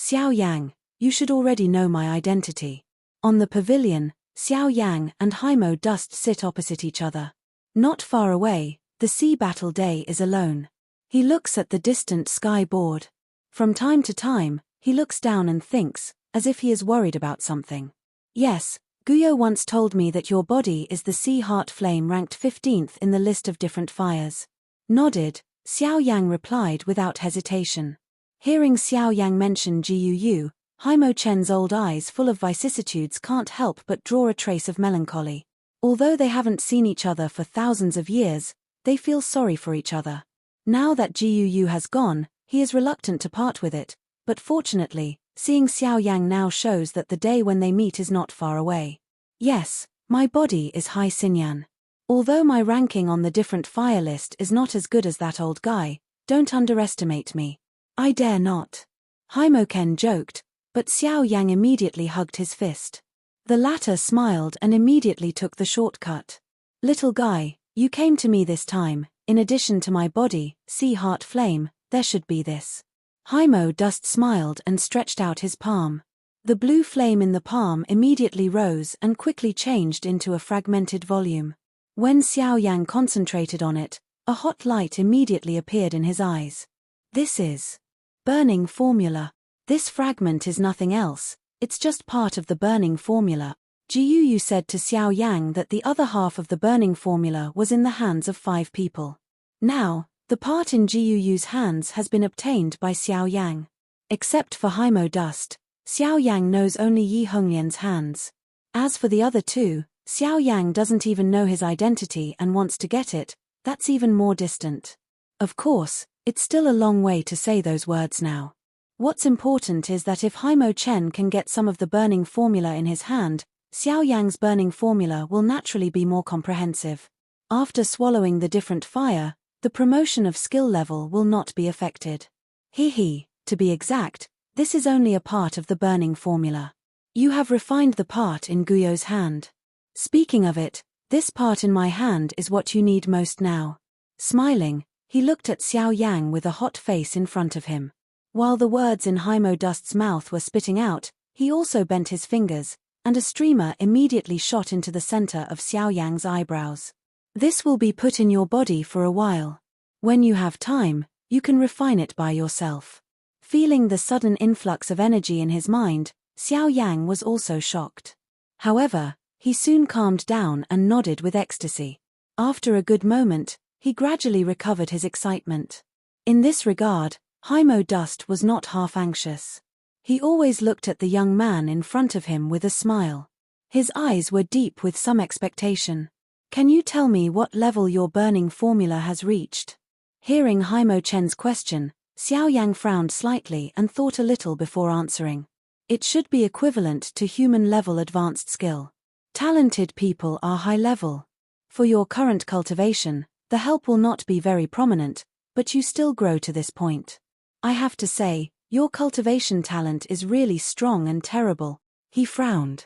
Xiao Yang, you should already know my identity. On the pavilion, Xiao Yang and Haimo Dust sit opposite each other. Not far away, the sea battle day is alone. He looks at the distant sky board. From time to time, he looks down and thinks, as if he is worried about something. Yes, Guyo once told me that your body is the sea heart flame ranked 15th in the list of different fires. Nodded, Xiao Yang replied without hesitation. Hearing Xiao Yang mention Guu, Haimo Chen's old eyes full of vicissitudes can't help but draw a trace of melancholy. Although they haven't seen each other for thousands of years, they feel sorry for each other. Now that Guu has gone, he is reluctant to part with it, but fortunately, seeing Xiao Yang now shows that the day when they meet is not far away. Yes, my body is Hai Xinyan. Although my ranking on the different fire list is not as good as that old guy, don't underestimate me. I dare not. Haimo Chen joked, but Xiao Yang immediately hugged his fist. The latter smiled and immediately took the shortcut. Little guy, you came to me this time, in addition to my body, sea heart flame, there should be this. Haimo Dust smiled and stretched out his palm. The blue flame in the palm immediately rose and quickly changed into a fragmented volume. When Xiao Yang concentrated on it, a hot light immediately appeared in his eyes. This is burning formula. This fragment is nothing else, it's just part of the burning formula. Guu said to Xiao Yang that the other half of the burning formula was in the hands of 5 people. Now, the part in Guu's hands has been obtained by Xiao Yang. Except for Haimo Dust, Xiao Yang knows only Yi Honglian's hands. As for the other 2, Xiao Yang doesn't even know his identity and wants to get it, that's even more distant. Of course, it's still a long way to say those words now. What's important is that if Haimo Chen can get some of the burning formula in his hand, Xiao Yang's burning formula will naturally be more comprehensive. After swallowing the different fire, the promotion of skill level will not be affected. To be exact, this is only a part of the burning formula. You have refined the part in Guyo's hand. Speaking of it, this part in my hand is what you need most now. Smiling, he looked at Xiao Yang with a hot face in front of him. While the words in Haimo Dust's mouth were spitting out, he also bent his fingers, and a streamer immediately shot into the center of Xiao Yang's eyebrows. This will be put in your body for a while. When you have time, you can refine it by yourself. Feeling the sudden influx of energy in his mind, Xiao Yang was also shocked. However, he soon calmed down and nodded with ecstasy. After a good moment, he gradually recovered his excitement. In this regard, Haimo Dust was not half anxious. He always looked at the young man in front of him with a smile. His eyes were deep with some expectation. Can you tell me what level your burning formula has reached? Hearing Haimo Chen's question, Xiao Yang frowned slightly and thought a little before answering. It should be equivalent to human-level advanced skill. Talented people are high level. For your current cultivation, the help will not be very prominent, but you still grow to this point. I have to say, your cultivation talent is really strong and terrible. He frowned.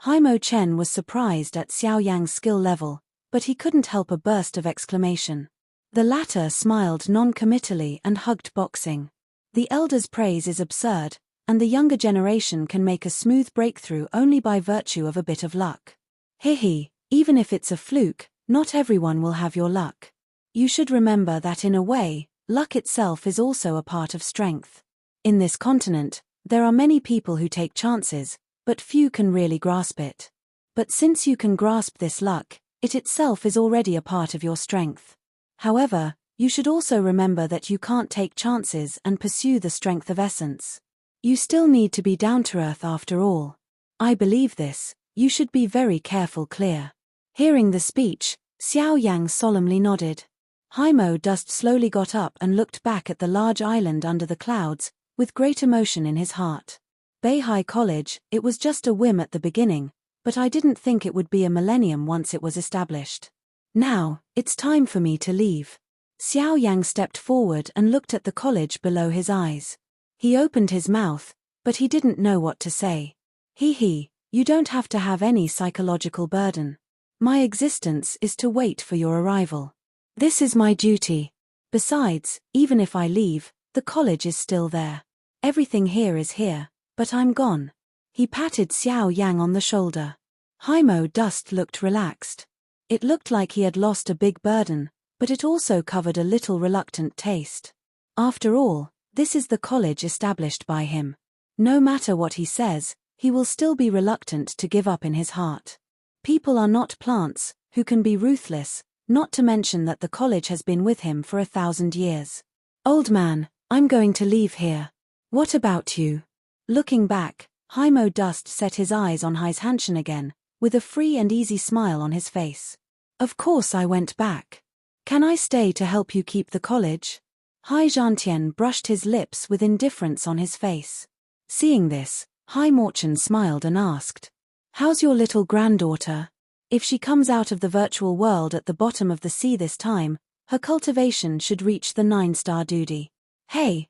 Haimo Chen was surprised at Xiao Yang's skill level, but he couldn't help a burst of exclamation. The latter smiled non-committally and hugged boxing. The elder's praise is absurd, and the younger generation can make a smooth breakthrough only by virtue of a bit of luck. Even if it's a fluke, not everyone will have your luck. You should remember that in a way, luck itself is also a part of strength. In this continent, there are many people who take chances, but few can really grasp it. But since you can grasp this luck, it itself is already a part of your strength. However, you should also remember that you can't take chances and pursue the strength of essence. You still need to be down to earth after all. I believe this, you should be very careful. Clear. Hearing the speech, Xiao Yang solemnly nodded. Haimo Dust slowly got up and looked back at the large island under the clouds, with great emotion in his heart. Beihai College, it was just a whim at the beginning, but I didn't think it would be a millennium once it was established. Now, it's time for me to leave. Xiao Yang stepped forward and looked at the college below his eyes. He opened his mouth, but he didn't know what to say. You don't have to have any psychological burden. My existence is to wait for your arrival. This is my duty. Besides, even if I leave, the college is still there. Everything here is here, but I'm gone. He patted Xiao Yang on the shoulder. Haimo Dust looked relaxed. It looked like he had lost a big burden, but it also covered a little reluctant taste. After all, this is the college established by him. No matter what he says, he will still be reluctant to give up in his heart. People are not plants, who can be ruthless, not to mention that the college has been with him for 1,000 years. Old man, I'm going to leave here. What about you? Looking back, Haimo Dust set his eyes on Hai's Hanshin again, with a free and easy smile on his face. Of course I went back. Can I stay to help you keep the college? Hai Zhantian brushed his lips with indifference on his face. Seeing this, Hai Morchen smiled and asked, "How's your little granddaughter? If she comes out of the virtual world at the bottom of the sea this time, her cultivation should reach the 9-star duty." Hey,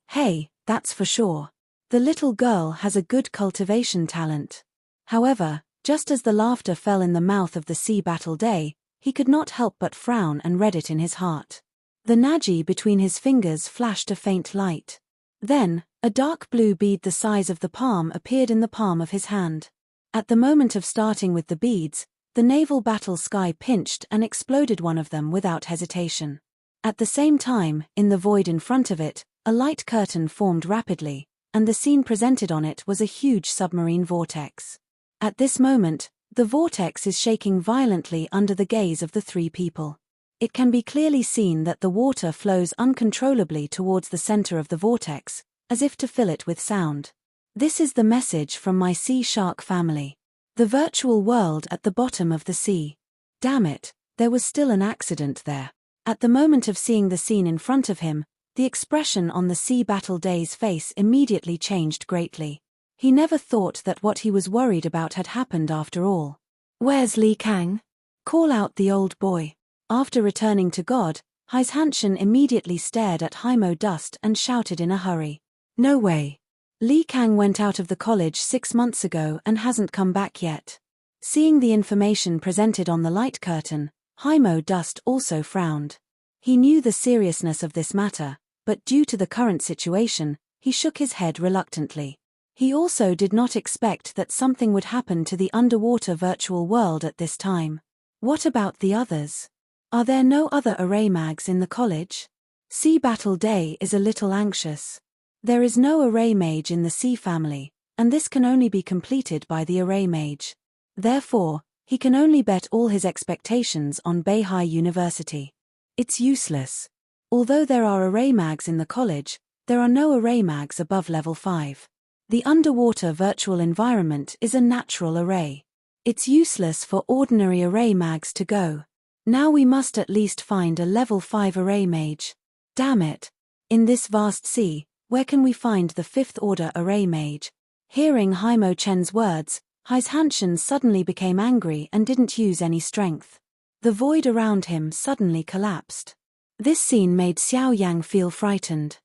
that's for sure. The little girl has a good cultivation talent. However, just as the laughter fell in the mouth of the sea battle day, he could not help but frown and read it in his heart. The naji between his fingers flashed a faint light. Then, a dark blue bead the size of the palm appeared in the palm of his hand. At the moment of starting with the beads, the naval battle sky pinched and exploded one of them without hesitation. At the same time, in the void in front of it, a light curtain formed rapidly, and the scene presented on it was a huge submarine vortex. At this moment, the vortex is shaking violently under the gaze of the three people. It can be clearly seen that the water flows uncontrollably towards the center of the vortex, as if to fill it with sound. This is the message from my sea shark family. The virtual world at the bottom of the sea. Damn it, there was still an accident there. At the moment of seeing the scene in front of him, the expression on the sea battle day's face immediately changed greatly. He never thought that what he was worried about had happened after all. "Where's Li Kang?" Call out the old boy. After returning to God, Hai's Hanshin immediately stared at Haimo Dust and shouted in a hurry. "No way. Li Kang went out of the college 6 months ago and hasn't come back yet." Seeing the information presented on the light curtain, Haimo Dust also frowned. He knew the seriousness of this matter, but due to the current situation, he shook his head reluctantly. He also did not expect that something would happen to the underwater virtual world at this time. What about the others? Are there no other array mags in the college? Sea Battle Day is a little anxious. There is no array mage in the sea family, and this can only be completed by the array mage. Therefore, he can only bet all his expectations on Beihai University. It's useless. Although there are array mags in the college, there are no array mags above level 5. The underwater virtual environment is a natural array. It's useless for ordinary array mags to go. Now we must at least find a level 5 array mage. Damn it. In this vast sea, where can we find the 5th order array mage? Hearing Haimo Chen's words, Hai's Hanshin suddenly became angry and didn't use any strength. The void around him suddenly collapsed. This scene made Xiao Yang feel frightened.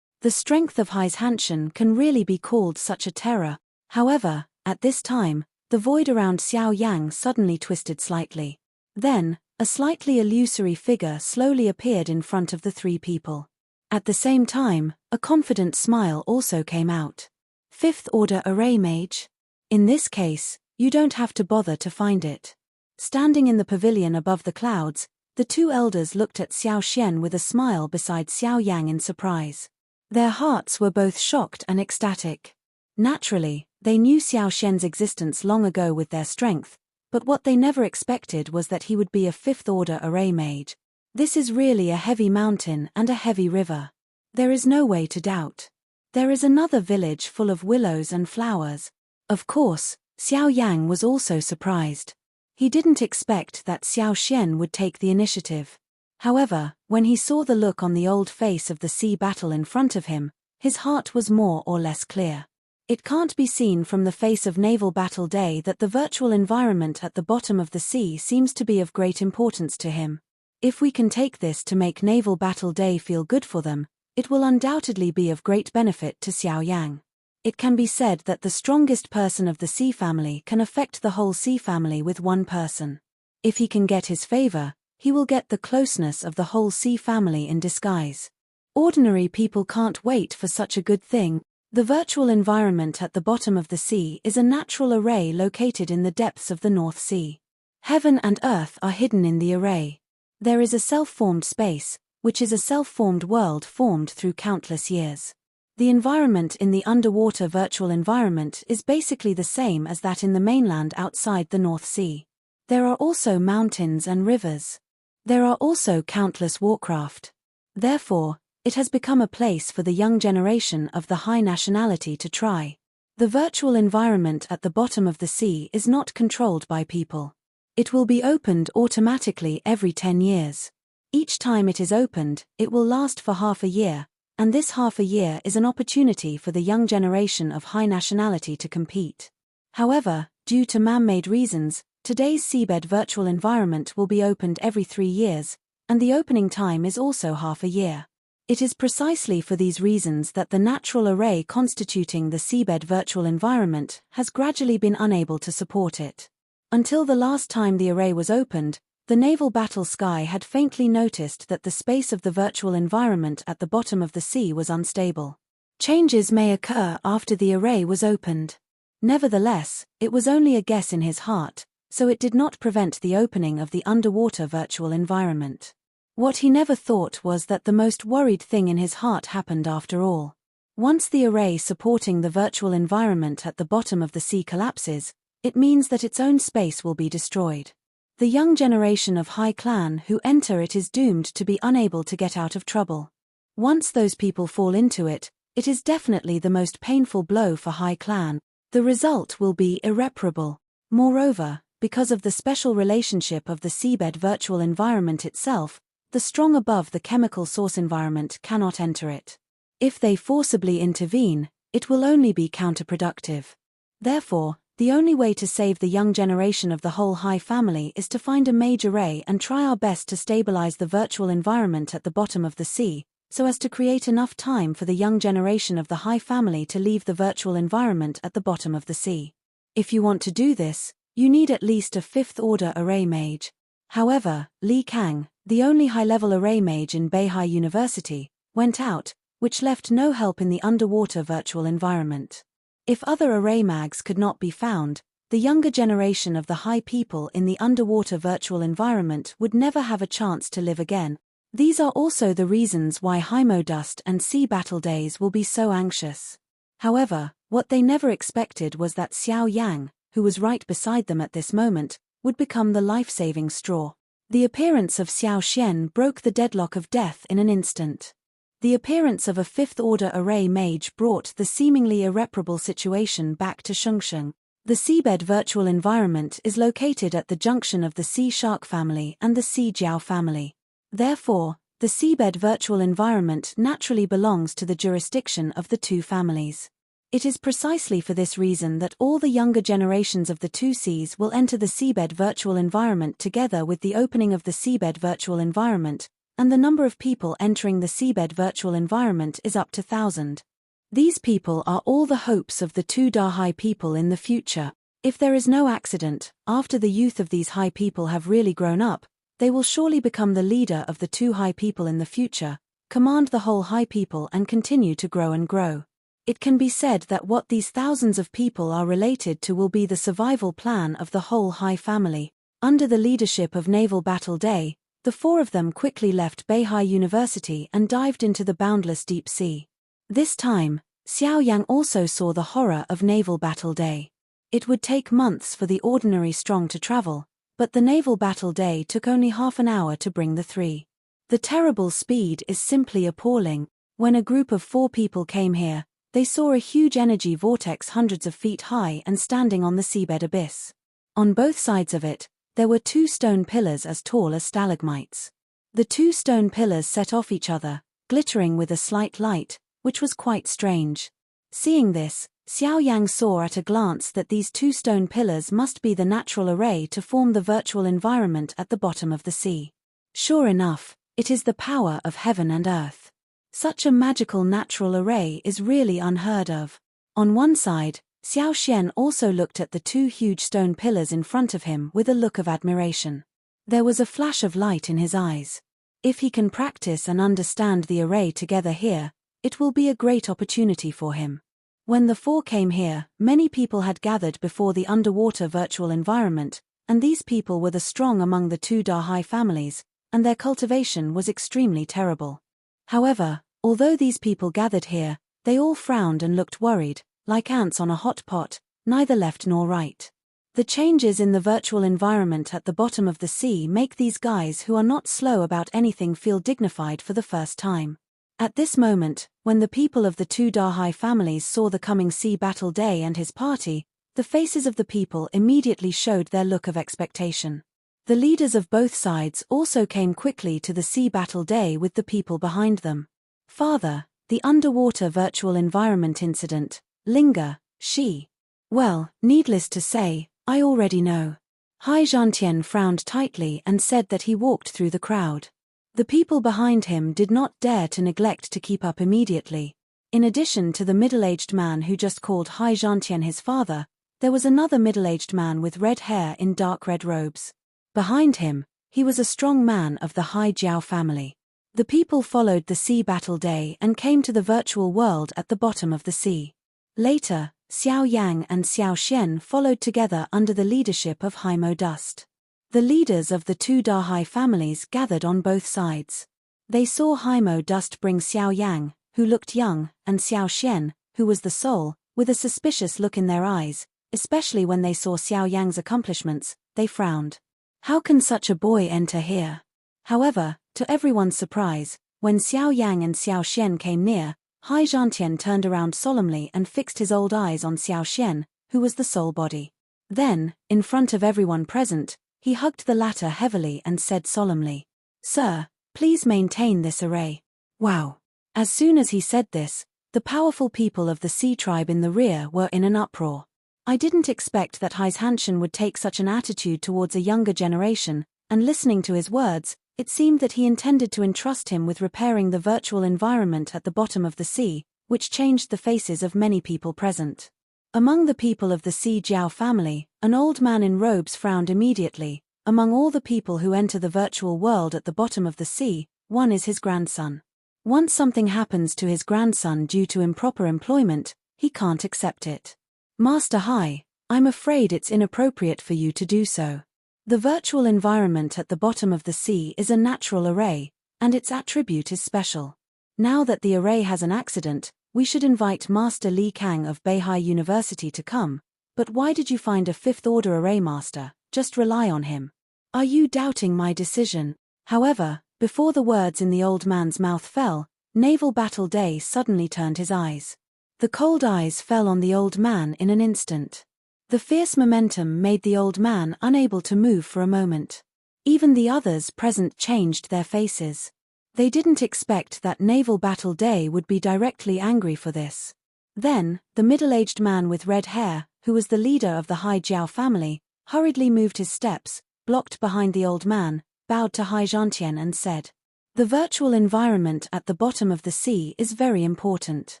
The strength of Hai's Hanshin can really be called such a terror. However, at this time, the void around Xiao Yang suddenly twisted slightly. Then, a slightly illusory figure slowly appeared in front of the three people. At the same time, a confident smile also came out. 5th order array mage? In this case, you don't have to bother to find it. Standing in the pavilion above the clouds, the two elders looked at Xiao Xian with a smile beside Xiao Yang in surprise. Their hearts were both shocked and ecstatic. Naturally, they knew Xiao Xian's existence long ago with their strength, but what they never expected was that he would be a 5th order array mage. This is really a heavy mountain and a heavy river. There is no way to doubt. There is another village full of willows and flowers. Of course, Xiao Yang was also surprised. He didn't expect that Xiao Xian would take the initiative. However, when he saw the look on the old face of the sea battle in front of him, his heart was more or less clear. It can't be seen from the face of Naval Battle Day that the virtual environment at the bottom of the sea seems to be of great importance to him. If we can take this to make Naval Battle Day feel good for them, it will undoubtedly be of great benefit to Xiao Yang. It can be said that the strongest person of the sea family can affect the whole sea family with one person. If he can get his favor, he will get the closeness of the whole sea family in disguise. Ordinary people can't wait for such a good thing. The virtual environment at the bottom of the sea is a natural array located in the depths of the North Sea. Heaven and earth are hidden in the array. There is a self-formed space, which is a self-formed world formed through countless years. The environment in the underwater virtual environment is basically the same as that in the mainland outside the North Sea. There are also mountains and rivers. There are also countless warcraft. Therefore, it has become a place for the young generation of the high nationality to try. The virtual environment at the bottom of the sea is not controlled by people. It will be opened automatically every 10 years. Each time it is opened, it will last for half a year, and this half a year is an opportunity for the young generation of high nationality to compete. However, due to man-made reasons, today's seabed virtual environment will be opened every 3 years, and the opening time is also half a year. It is precisely for these reasons that the natural array constituting the seabed virtual environment has gradually been unable to support it. Until the last time the array was opened, the naval battle sky had faintly noticed that the space of the virtual environment at the bottom of the sea was unstable. Changes may occur after the array was opened. Nevertheless, it was only a guess in his heart, so it did not prevent the opening of the underwater virtual environment. What he never thought was that the most worried thing in his heart happened after all. Once the array supporting the virtual environment at the bottom of the sea collapses, it means that its own space will be destroyed. The young generation of High Clan who enter it is doomed to be unable to get out of trouble. Once those people fall into it, it is definitely the most painful blow for High Clan. The result will be irreparable. Moreover, because of the special relationship of the seabed virtual environment itself, the strong above the chemical source environment cannot enter it. If they forcibly intervene, it will only be counterproductive. Therefore, the only way to save the young generation of the whole High family is to find a mage array and try our best to stabilize the virtual environment at the bottom of the sea, so as to create enough time for the young generation of the High family to leave the virtual environment at the bottom of the sea. If you want to do this, you need at least a 5th-order array mage. However, Li Kang, the only high-level array mage in Beihai University, went out, which left no help in the underwater virtual environment. If other array mags could not be found, the younger generation of the High people in the underwater virtual environment would never have a chance to live again. These are also the reasons why Haimo Dust and Sea Battle Days will be so anxious. However, what they never expected was that Xiao Yang, who was right beside them at this moment, would become the life-saving straw. The appearance of Xiao Xian broke the deadlock of death in an instant. The appearance of a 5th-order array mage brought the seemingly irreparable situation back to Shengsheng. The seabed virtual environment is located at the junction of the Sea Shark family and the Sea Jiao family. Therefore, the seabed virtual environment naturally belongs to the jurisdiction of the two families. It is precisely for this reason that all the younger generations of the two seas will enter the seabed virtual environment together with the opening of the seabed virtual environment, and the number of people entering the seabed virtual environment is up to 1,000. These people are all the hopes of the two Dahai people in the future. If there is no accident, after the youth of these High people have really grown up, they will surely become the leader of the two High people in the future, command the whole High people and continue to grow and grow. It can be said that what these thousands of people are related to will be the survival plan of the whole High family. Under the leadership of Naval Battle Day, the 4 of them quickly left Beihai University and dived into the boundless deep sea. This time, Xiao Yang also saw the horror of Naval Battle Day. It would take months for the ordinary strong to travel, but the Naval Battle Day took only half an hour to bring the 3. The terrible speed is simply appalling. When a group of 4 people came here, they saw a huge energy vortex hundreds of feet high and standing on the seabed abyss. On both sides of it, there were 2 stone pillars as tall as stalagmites. The 2 stone pillars set off each other, glittering with a slight light, which was quite strange. Seeing this, Xiao Yang saw at a glance that these 2 stone pillars must be the natural array to form the virtual environment at the bottom of the sea. Sure enough, it is the power of heaven and earth. Such a magical natural array is really unheard of. On one side, Xiao Xian also looked at the 2 huge stone pillars in front of him with a look of admiration. There was a flash of light in his eyes. If he can practice and understand the array together here, it will be a great opportunity for him. When the four came here, many people had gathered before the underwater virtual environment, and these people were the strong among the two Dahai families, and their cultivation was extremely terrible. However, although these people gathered here, they all frowned and looked worried, like ants on a hot pot, neither left nor right. The changes in the virtual environment at the bottom of the sea make these guys who are not slow about anything feel dignified for the first time. At this moment, when the people of the two Dahai families saw the coming sea battle day and his party, the faces of the people immediately showed their look of expectation. The leaders of both sides also came quickly to the sea battle day with the people behind them. Father, the underwater virtual environment incident, Linga, she. Well, needless to say, I already know. Hai Zhantian frowned tightly and said that he walked through the crowd. The people behind him did not dare to neglect to keep up immediately. In addition to the middle-aged man who just called Hai Zhantian his father, there was another middle-aged man with red hair in dark red robes. Behind him, he was a strong man of the Hai Jiao family. The people followed the sea battle day and came to the virtual world at the bottom of the sea. Later, Xiao Yang and Xiao Xian followed together under the leadership of Haimo Dust. The leaders of the two Dahai families gathered on both sides. They saw Haimo Dust bring Xiao Yang, who looked young, and Xiao Xian, who was the soul, with a suspicious look in their eyes, especially when they saw Xiao Yang's accomplishments. They frowned. How can such a boy enter here? However, to everyone's surprise, when Xiao Yang and Xiao Xian came near, Hai Zhantian turned around solemnly and fixed his old eyes on Xiao Xian, who was the soul body. Then, in front of everyone present, he hugged the latter heavily and said solemnly, "Sir, please maintain this array." Wow! As soon as he said this, the powerful people of the sea tribe in the rear were in an uproar. I didn't expect that Hai Zhantian would take such an attitude towards a younger generation, and listening to his words, it seemed that he intended to entrust him with repairing the virtual environment at the bottom of the sea, which changed the faces of many people present. Among the people of the Sea Jiao family, an old man in robes frowned immediately. Among all the people who enter the virtual world at the bottom of the sea, one is his grandson. Once something happens to his grandson due to improper employment, he can't accept it. Master Hai, I'm afraid it's inappropriate for you to do so. The virtual environment at the bottom of the sea is a natural array, and its attribute is special. Now that the array has an accident, we should invite Master Li Kang of Beihai University to come. But why did you find a fifth-order array master? Just rely on him. Are you doubting my decision? However, before the words in the old man's mouth fell, Naval Battle Day suddenly turned his eyes. The cold eyes fell on the old man in an instant. The fierce momentum made the old man unable to move for a moment. Even the others present changed their faces. They didn't expect that Naval Battle Day would be directly angry for this. Then, the middle-aged man with red hair, who was the leader of the Hai Jiao family, hurriedly moved his steps, blocked behind the old man, bowed to Hai Zhantian and said, "The virtual environment at the bottom of the sea is very important.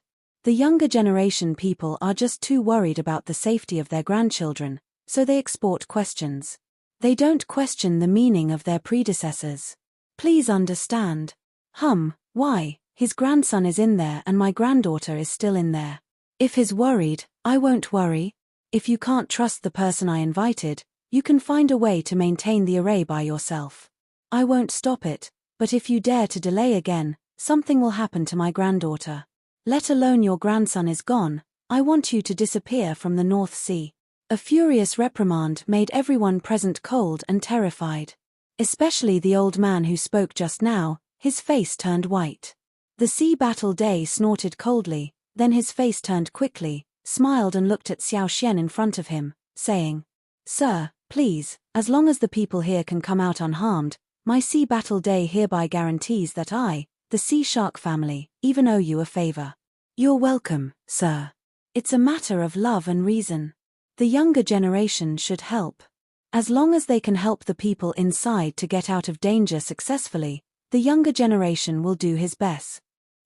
The younger generation people are just too worried about the safety of their grandchildren, so they export questions. They don't question the meaning of their predecessors. Please understand." Why? His grandson is in there and my granddaughter is still in there. If he's worried, I won't worry. If you can't trust the person I invited, you can find a way to maintain the array by yourself. I won't stop it, but if you dare to delay again, something will happen to my granddaughter. Let alone your grandson is gone, I want you to disappear from the North Sea. A furious reprimand made everyone present cold and terrified. Especially the old man who spoke just now. His face turned white. The Sea Battle Day snorted coldly, then his face turned quickly, smiled and looked at Xiao Xian in front of him, saying, "Sir, please, as long as the people here can come out unharmed, my Sea Battle Day hereby guarantees that I, the Sea Shark family, even owe you a favor." "You're welcome, sir. It's a matter of love and reason. The younger generation should help. As long as they can help the people inside to get out of danger successfully, the younger generation will do his best."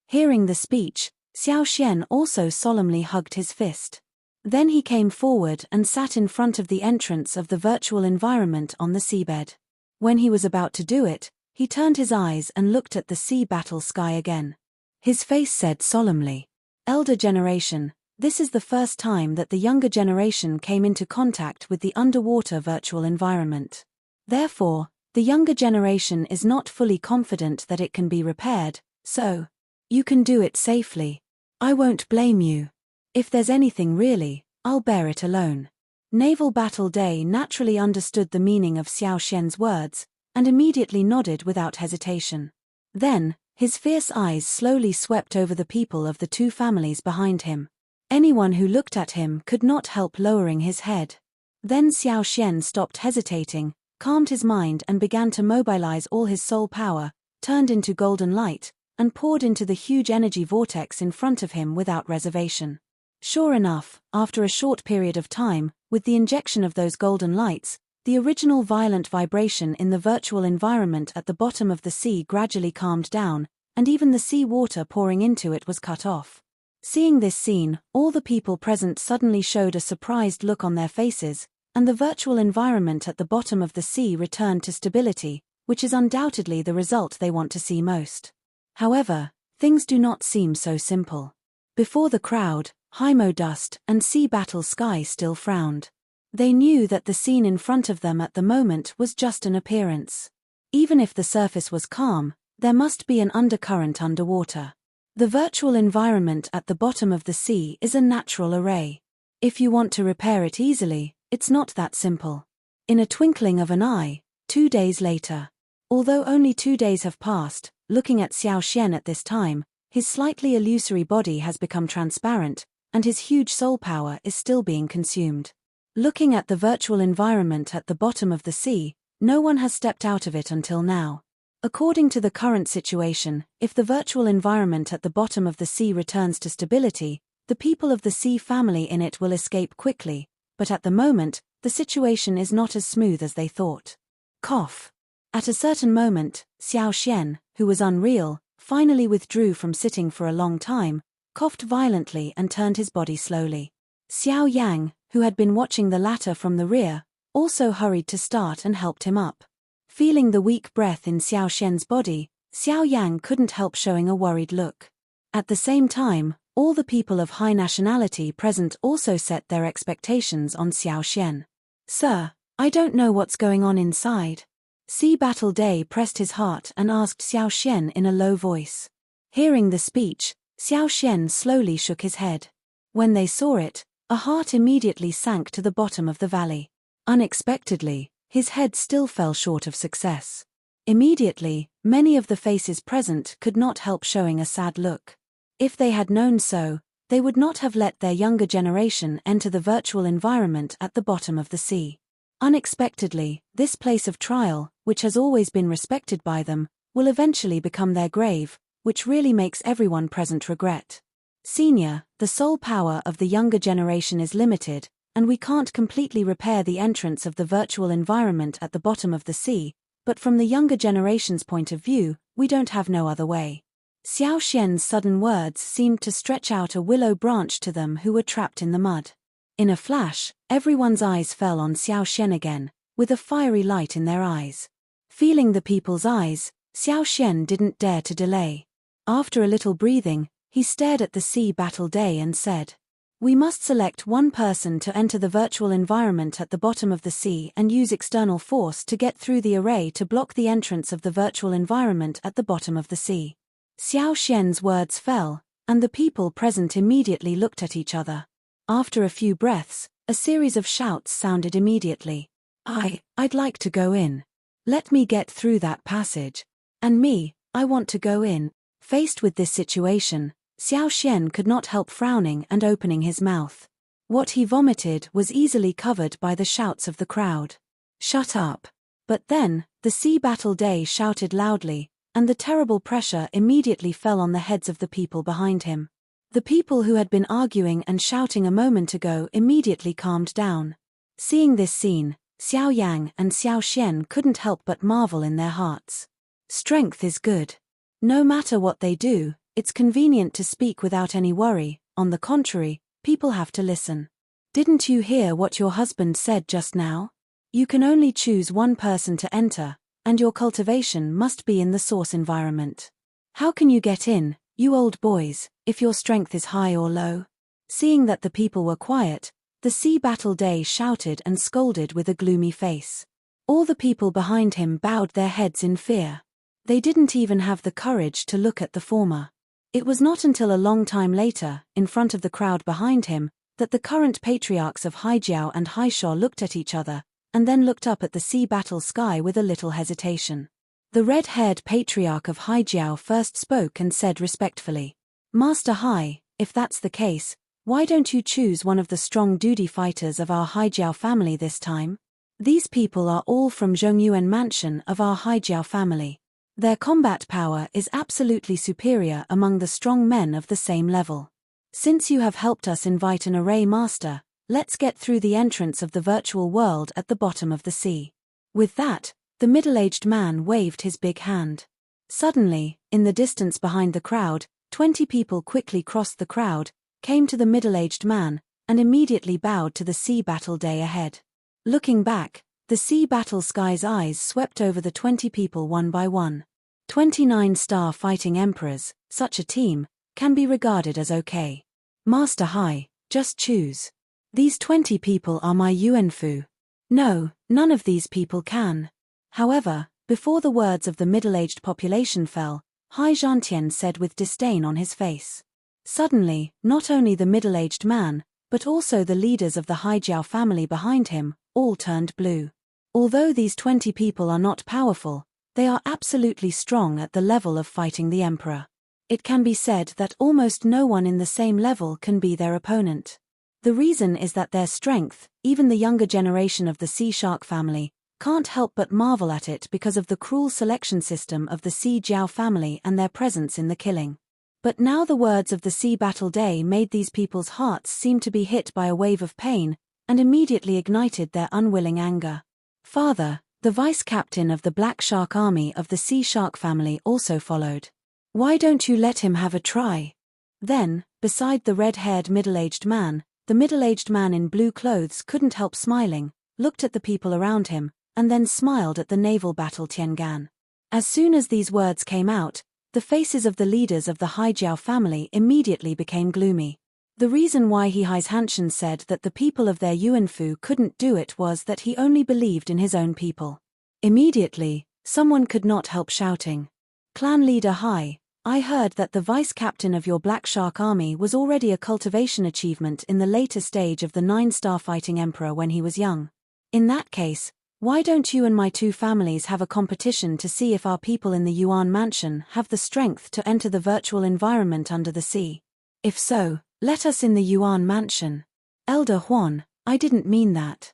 Hearing the speech, Xiao Xian also solemnly hugged his fist. Then he came forward and sat in front of the entrance of the virtual environment on the seabed. When he was about to do it, he turned his eyes and looked at the sea battle sky again. His face said solemnly, "Elder generation, This is the first time that the younger generation came into contact with the underwater virtual environment. Therefore, the younger generation is not fully confident that it can be repaired, so, you can do it safely. I won't blame you. If there's anything really, I'll bear it alone. Naval Battle Day naturally understood the meaning of Xiao Xian's words, and immediately nodded without hesitation. Then, his fierce eyes slowly swept over the people of the two families behind him. Anyone who looked at him could not help lowering his head. Then Xiao Xian stopped hesitating, calmed his mind and began to mobilize all his soul power, turned into golden light, and poured into the huge energy vortex in front of him without reservation. Sure enough, after a short period of time, with the injection of those golden lights, the original violent vibration in the virtual environment at the bottom of the sea gradually calmed down, and even the sea water pouring into it was cut off. Seeing this scene, all the people present suddenly showed a surprised look on their faces, and the virtual environment at the bottom of the sea returned to stability, which is undoubtedly the result they want to see most. However, things do not seem so simple. Before the crowd, Hymo Dust and Sea Battle Sky still frowned. They knew that the scene in front of them at the moment was just an appearance. Even if the surface was calm, there must be an undercurrent underwater. The virtual environment at the bottom of the sea is a natural array. If you want to repair it easily, it's not that simple. In a twinkling of an eye, 2 days later. Although only 2 days have passed, looking at Xiao Xian at this time, his slightly illusory body has become transparent, and his huge soul power is still being consumed. Looking at the virtual environment at the bottom of the sea, no one has stepped out of it until now. According to the current situation, if the virtual environment at the bottom of the sea returns to stability, the people of the sea family in it will escape quickly, but at the moment, the situation is not as smooth as they thought. Cough. At a certain moment, Xiao Xian, who was unreal, finally withdrew from sitting for a long time, coughed violently and turned his body slowly. Xiao Yang, who had been watching the latter from the rear, also hurried to start and helped him up. Feeling the weak breath in Xiao Xian's body, Xiao Yang couldn't help showing a worried look. At the same time, all the people of high nationality present also set their expectations on Xiao Xian. Sir, I don't know what's going on inside. Sea Battle Day pressed his heart and asked Xiao Xian in a low voice. Hearing the speech, Xiao Xian slowly shook his head. When they saw it, a heart immediately sank to the bottom of the valley. Unexpectedly, his head still fell short of success. Immediately, many of the faces present could not help showing a sad look. If they had known so, they would not have let their younger generation enter the virtual environment at the bottom of the sea. Unexpectedly, this place of trial, which has always been respected by them, will eventually become their grave, which really makes everyone present regret. Senior, the soul power of the younger generation is limited, and we can't completely repair the entrance of the virtual environment at the bottom of the sea, but from the younger generation's point of view, we don't have no other way. Xiao Xian's sudden words seemed to stretch out a willow branch to them who were trapped in the mud. In a flash, everyone's eyes fell on Xiao Xian again, with a fiery light in their eyes. Feeling the people's eyes, Xiao Xian didn't dare to delay. After a little breathing, he stared at the Sea Battle Day and said, "We must select one person to enter the virtual environment at the bottom of the sea and use external force to get through the array to block the entrance of the virtual environment at the bottom of the sea." Xiao Xian's words fell, and the people present immediately looked at each other. After a few breaths, a series of shouts sounded immediately. I'd like to go in. Let me get through that passage. And me, I want to go in." Faced with this situation, Xiao Xian could not help frowning and opening his mouth. What he vomited was easily covered by the shouts of the crowd. "Shut up." But then, the Sea Battle Day shouted loudly, and the terrible pressure immediately fell on the heads of the people behind him. The people who had been arguing and shouting a moment ago immediately calmed down. Seeing this scene, Xiao Yang and Xiao Xian couldn't help but marvel in their hearts. Strength is good. No matter what they do, it's convenient to speak without any worry. On the contrary, people have to listen. Didn't you hear what your husband said just now? You can only choose one person to enter, and your cultivation must be in the source environment. How can you get in, you old boys, if your strength is high or low? Seeing that the people were quiet, the Sea Battle Day shouted and scolded with a gloomy face. All the people behind him bowed their heads in fear. They didn't even have the courage to look at the former. It was not until a long time later, in front of the crowd behind him, that the current patriarchs of Haijiao and Haisha looked at each other, and then looked up at the sea battle sky with a little hesitation. The red-haired patriarch of Haijiao first spoke and said respectfully, "Master Hai, if that's the case, why don't you choose one of the strong duty fighters of our Haijiao family this time? These people are all from Zhongyuan Mansion of our Haijiao family. Their combat power is absolutely superior among the strong men of the same level. Since you have helped us invite an array master, let's get through the entrance of the virtual world at the bottom of the sea." With that, the middle-aged man waved his big hand. Suddenly, in the distance behind the crowd, 20 people quickly crossed the crowd, came to the middle-aged man, and immediately bowed to the Sea Battle Day ahead. Looking back, the Sea Battle Sky's eyes swept over the 20 people one by one. 29-star fighting emperors, such a team, can be regarded as okay. Master Hai, just choose. These 20 people are my Yuanfu. No, none of these people can. However, before the words of the middle-aged population fell, Hai Zhantian said with disdain on his face. Suddenly, not only the middle-aged man, but also the leaders of the Haijiao family behind him, all turned blue. Although these 20 people are not powerful, they are absolutely strong at the level of fighting the emperor. It can be said that almost no one in the same level can be their opponent. The reason is that their strength, even the younger generation of the sea shark family, can't help but marvel at it because of the cruel selection system of the Sea Jiao family and their presence in the killing. But now the words of the Sea Battle Day made these people's hearts seem to be hit by a wave of pain, and immediately ignited their unwilling anger. Father, the vice-captain of the Black Shark Army of the Sea Shark family also followed. Why don't you let him have a try? Then, beside the red-haired middle-aged man, the middle-aged man in blue clothes couldn't help smiling, looked at the people around him, and then smiled at the naval battle Tiangan. As soon as these words came out, the faces of the leaders of the Haijiao family immediately became gloomy. The reason why Hai's Hanshan said that the people of their Yuanfu couldn't do it was that he only believed in his own people. Immediately, someone could not help shouting, "Clan leader Hai, I heard that the vice-captain of your Black Shark army was already a cultivation achievement in the later stage of the 9-star fighting emperor when he was young. In that case, why don't you and my two families have a competition to see if our people in the Yuan Mansion have the strength to enter the virtual environment under the sea? If so, let us in the Yuan Mansion." "Elder Huan, I didn't mean that.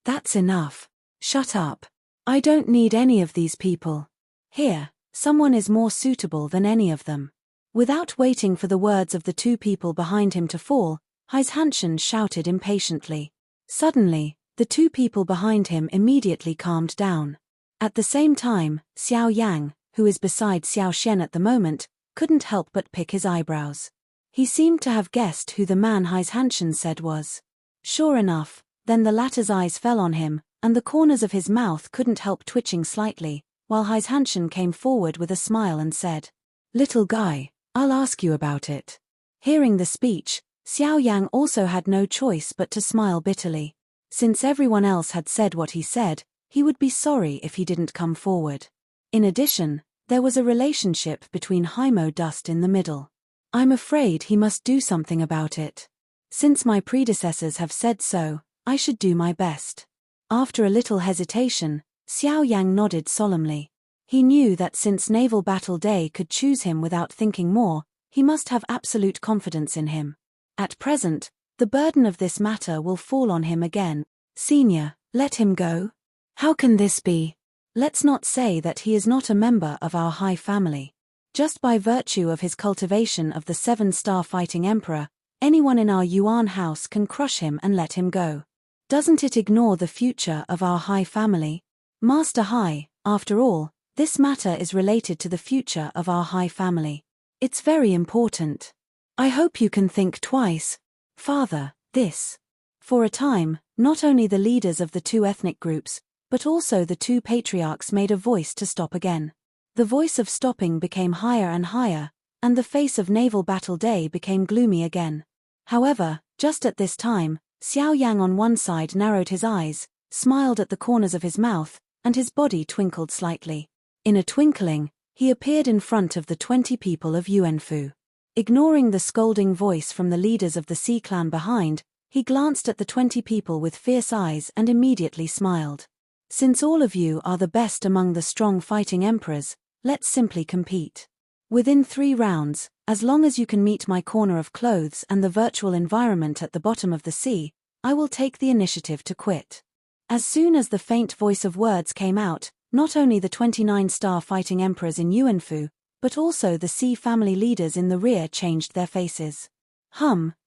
That's enough. Shut up. I don't need any of these people. Here, someone is more suitable than any of them." Without waiting for the words of the two people behind him to fall, Hai's Hanshan shouted impatiently. Suddenly, the two people behind him immediately calmed down. At the same time, Xiao Yang, who is beside Xiao Shen at the moment, couldn't help but pick his eyebrows. He seemed to have guessed who the man Hai's Hanshan said was. Sure enough, then the latter's eyes fell on him, and the corners of his mouth couldn't help twitching slightly, while Hai's Hanshan came forward with a smile and said, "Little guy, I'll ask you about it." Hearing the speech, Xiao Yang also had no choice but to smile bitterly. Since everyone else had said what he said, he would be sorry if he didn't come forward. In addition, there was a relationship between Haimo Dust in the middle. I'm afraid he must do something about it. Since my predecessors have said so, I should do my best. After a little hesitation, Xiao Yang nodded solemnly. He knew that since Naval Battle Day could choose him without thinking more, he must have absolute confidence in him. At present, the burden of this matter will fall on him again. "Senior, let him go? How can this be? Let's not say that he is not a member of our Hai family. Just by virtue of his cultivation of the 7-star fighting emperor, anyone in our Yuan house can crush him and let him go. Doesn't it ignore the future of our Hai family? Master Hai, after all, this matter is related to the future of our Hai family. It's very important. I hope you can think twice. Father, this." For a time, not only the leaders of the two ethnic groups, but also the two patriarchs made a voice to stop again. The voice of stopping became higher and higher, and the face of Naval Battle Day became gloomy again. However, just at this time, Xiao Yang on one side narrowed his eyes, smiled at the corners of his mouth, and his body twinkled slightly. In a twinkling, he appeared in front of the 20 people of Yuanfu. Ignoring the scolding voice from the leaders of the Sea clan behind, he glanced at the 20 people with fierce eyes and immediately smiled. Since all of you are the best among the strong fighting emperors, let's simply compete. Within 3 rounds, as long as you can meet my corner of clothes and the virtual environment at the bottom of the sea, I will take the initiative to quit. As soon as the faint voice of words came out, not only the 29-star fighting emperors in Yuanfu, but also the Sea family leaders in the rear changed their faces.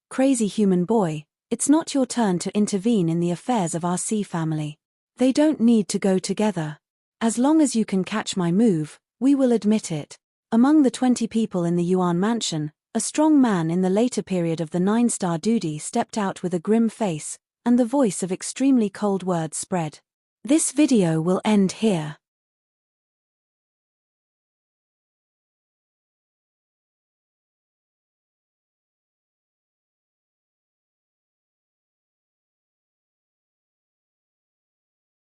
Crazy human boy, it's not your turn to intervene in the affairs of our Sea family. They don't need to go together. As long as you can catch my move, we will admit it. Among the 20 people in the Yuan mansion, a strong man in the later period of the 9-star duty stepped out with a grim face, and the voice of extremely cold words spread. This video will end here.